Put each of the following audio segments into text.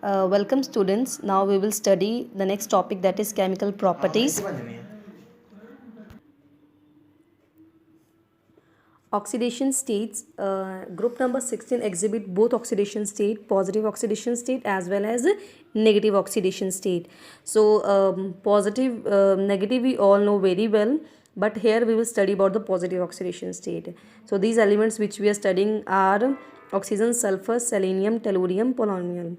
Welcome students. Now we will study the next topic, that is chemical properties. Oxidation states, group number 16 exhibit both oxidation state, positive oxidation state as well as negative oxidation state. So positive, negative we all know very well, but here we will study about the positive oxidation state. So these elements which we are studying are oxygen, sulfur, selenium, tellurium, polonium.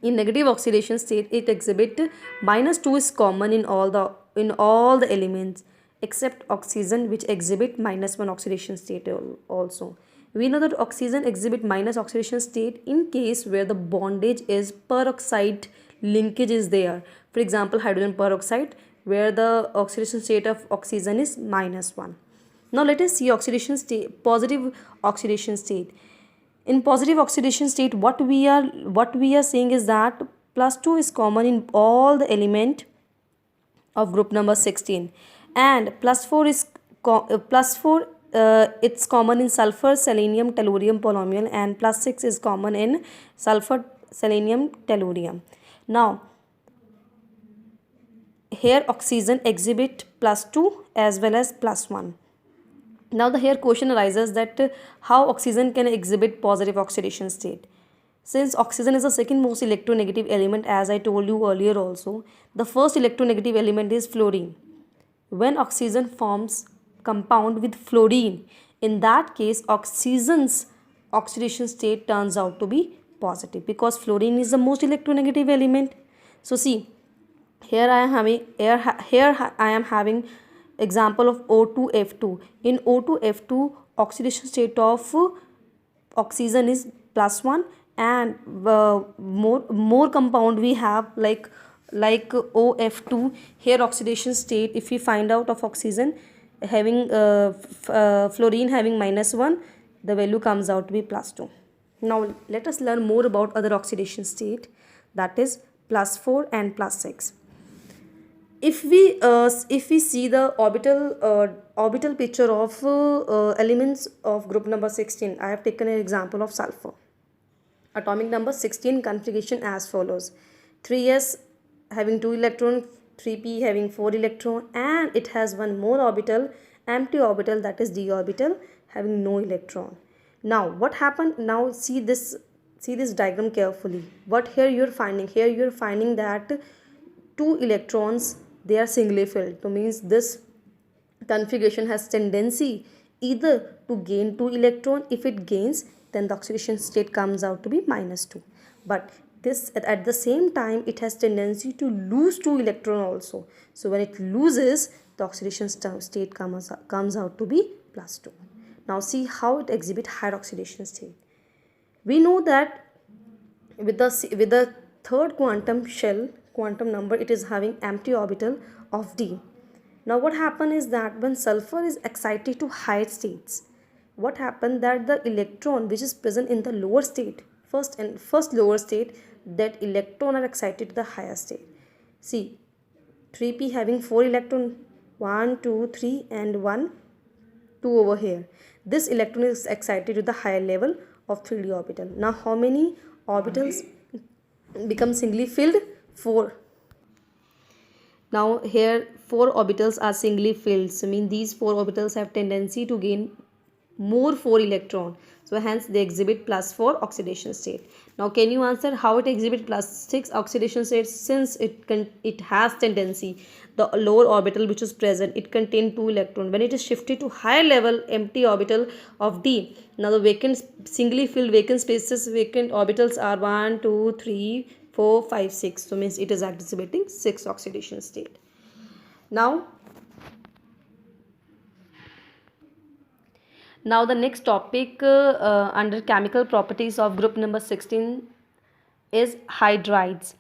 In negative oxidation state, it exhibit -2 is common in all the elements except oxygen, which exhibit -1 oxidation state also. We know that oxygen exhibit minus oxidation state in case where the bondage is peroxide linkage is there. For example, hydrogen peroxide, where the oxidation state of oxygen is -1. Now let us see oxidation state, positive oxidation state. In positive oxidation state, what we are saying is that +2 is common in all the element of group number 16, and +4 is +4 it's common in sulfur, selenium, tellurium, polonium, and +6 is common in sulfur, selenium, tellurium. Now here oxygen exhibit +2 as well as +1. Now the here question arises that how oxygen can exhibit positive oxidation state. Since oxygen is the second most electronegative element, as I told you earlier also, the first electronegative element is fluorine. When oxygen forms compound with fluorine, in that case oxygen's oxidation state turns out to be positive because fluorine is the most electronegative element. So see, here I am having example of O2F2. In O2F2, oxidation state of oxygen is +1, and more compound we have like OF2. Here oxidation state, if we find out of oxygen having fluorine having -1, the value comes out to be +2. Now let us learn more about other oxidation state, that is +4 and +6. If we see the orbital picture of elements of group number 16, I have taken an example of sulfur. Atomic number 16 configuration as follows: 3s having 2 electron, 3p having 4 electron, and it has one more orbital, empty orbital, that is d orbital, having no electron. Now what happened? Now see this diagram carefully. What here you are finding? Here you are finding that 2 electrons, they are singly filled. So means this configuration has tendency either to gain 2 electron. If it gains, then the oxidation state comes out to be -2. But this at the same time, it has tendency to lose 2 electron also. So when it loses, the oxidation state comes out to be +2. Now see how it exhibit higher oxidation state. We know that with the third quantum number, it is having empty orbital of d. Now what happened is that when sulfur is excited to higher states, what happened that the electron which is present in the lower state, first lower state, that electron are excited to the higher state. See, 3p having 4 electron, 1 2 3 and 1 2 over here. This electron is excited to the higher level of 3d orbital. Now how many orbitals become singly filled? 4. Now here 4 orbitals are singly filled. So mean these 4 orbitals have tendency to gain more 4 electron. So hence they exhibit +4 oxidation state. Now can you answer how it exhibit +6 oxidation state? Since it has tendency, the lower orbital which is present, it contains 2 electron. When it is shifted to higher level empty orbital of d, now the vacant singly filled vacant spaces, vacant orbitals are 1 2 3 4 5 6. So means it is exhibiting 6 oxidation state. Now the next topic under chemical properties of group number 16 is hydrides.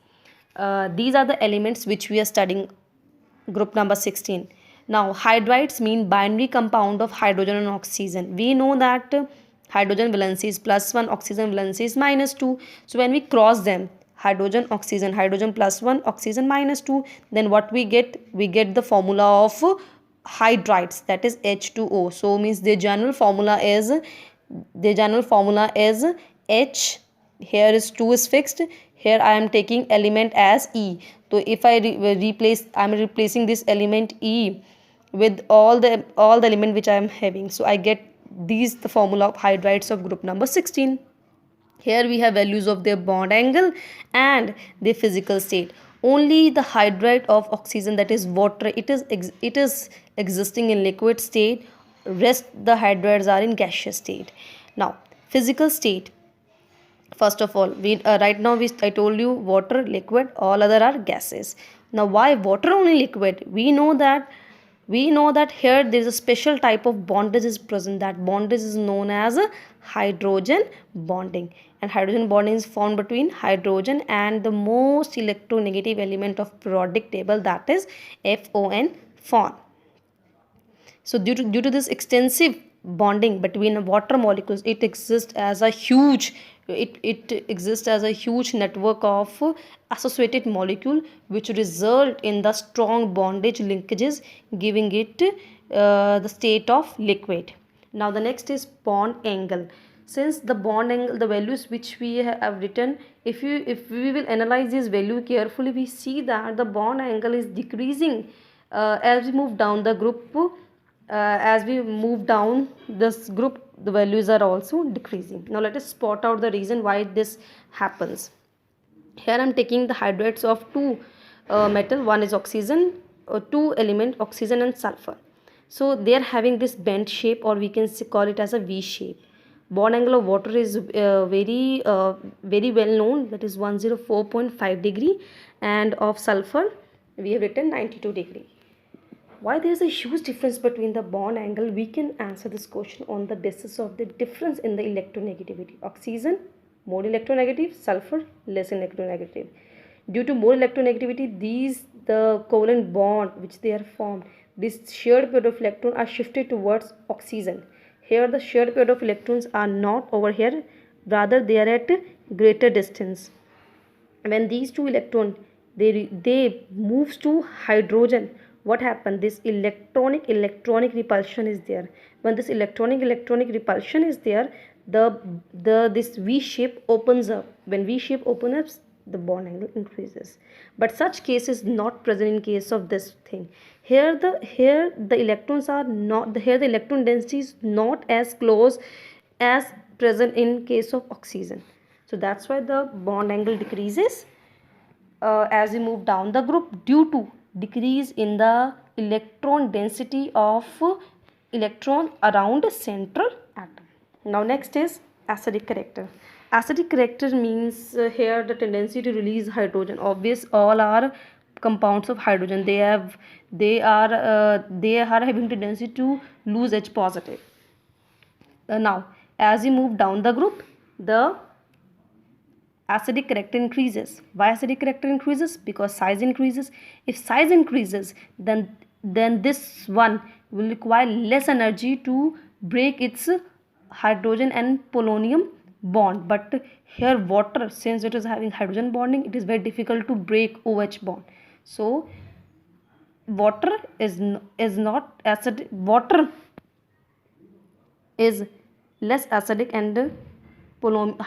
These are the elements which we are studying group number 16. Now hydrides mean binary compound of hydrogen and oxygen. We know that hydrogen valency is +1, oxygen valency is -2. So when we cross them, hydrogen +1, oxygen -2, then what we get? We get the formula of hydrides, that is H2O. So means the general formula is H. Here is 2 is fixed, Here I am taking element as E. So if I I am replacing this element E with all the element which I am having. So I get these the formula of hydrides of group number 16. Here we have values of their bond angle and their physical state. Only the hydride of oxygen, that is water, it is existing in liquid state. Rest the hydrides are in gaseous state. Now physical state. First of all, right now I told you water, liquid, all other are gases. Now why water only liquid? We know that here there is a special type of bondage is present. That bondage is known as a hydrogen bonding, and hydrogen bonding is formed between hydrogen and the most electronegative element of periodic table, that is FON. So due to this extensive bonding between water molecules, it exists as a huge network of associated molecule, which result in the strong bondage linkages, giving it the state of liquid. Now the next is bond angle. Since the bond angle, the values which we have written, if we will analyze this value carefully, we see that the bond angle is decreasing as we move down the group. As we move down this group, the values are also decreasing. Now let us spot out the reason why this happens. Here I am taking the hydrides of two metal. One is oxygen, two element, oxygen and sulfur. So they are having this bent shape, or we can call it as a V shape. Bond angle of water is very well known, that is 104.5 degree, and of sulfur we have written 92 degree. Why there is a huge difference between the bond angle? We can answer this question on the basis of the difference in the electronegativity. Oxygen more electronegative, sulfur less electronegative. Due to more electronegativity, the covalent bond which they are formed, this shared pair of electrons are shifted towards oxygen. Here the shared pair of electrons are not over here, rather they are at greater distance. When these two electrons they moves to hydrogen, what happened? This electronic repulsion is there. When this electronic repulsion is there, this V shape opens up. When V shape opens up, the bond angle increases. But such case is not present in case of this thing. Here the electrons are not, here the electron density is not as close as present in case of oxygen. So that's why the bond angle decreases as we move down the group, due to decrease in the electron density of electron around central atom. Now next is acidic character. Acidic character means here the tendency to release hydrogen. Obvious, all are compounds of hydrogen. They are having tendency to lose H positive. Now as we move down the group, the acidic character increases. Why acidic character increases? Because size increases. If size increases, then this one will require less energy to break its hydrogen and polonium bond. But here water, since it is having hydrogen bonding, it is very difficult to break OH bond. So water is not acid. Water is less acidic, and polonium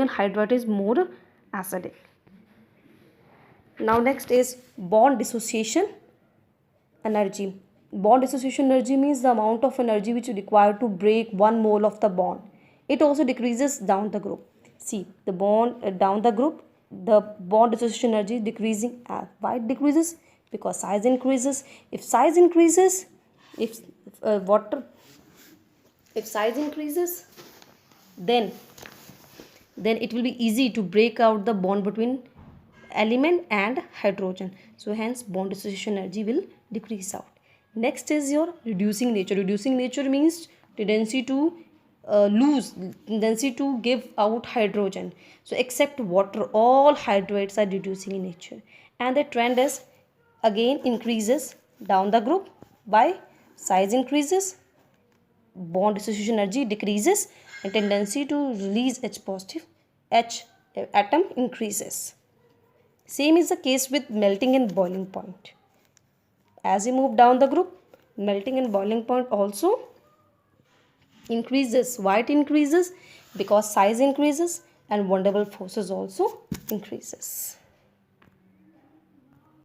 hydride is more acidic. Now next is bond dissociation energy. Bond dissociation energy means the amount of energy which is required to break 1 mole of the bond. It also decreases down the group. See, the bond down the group, the bond dissociation energy is decreasing. Why it decreases? Because size increases. If size increases, if size increases, then it will be easy to break out the bond between element and hydrogen. So hence bond dissociation energy will decrease out. Next is your reducing nature. Reducing nature means tendency to tendency to give out hydrogen. So except water, all hydrides are reducing in nature, and the trend is again increases down the group. By size increases, bond dissociation energy decreases, and tendency to release H positive atom increases. Same is the case with melting and boiling point. As we move down the group, melting and boiling point also increases. Why it increases? Because size increases. and van der Waals forces also increases.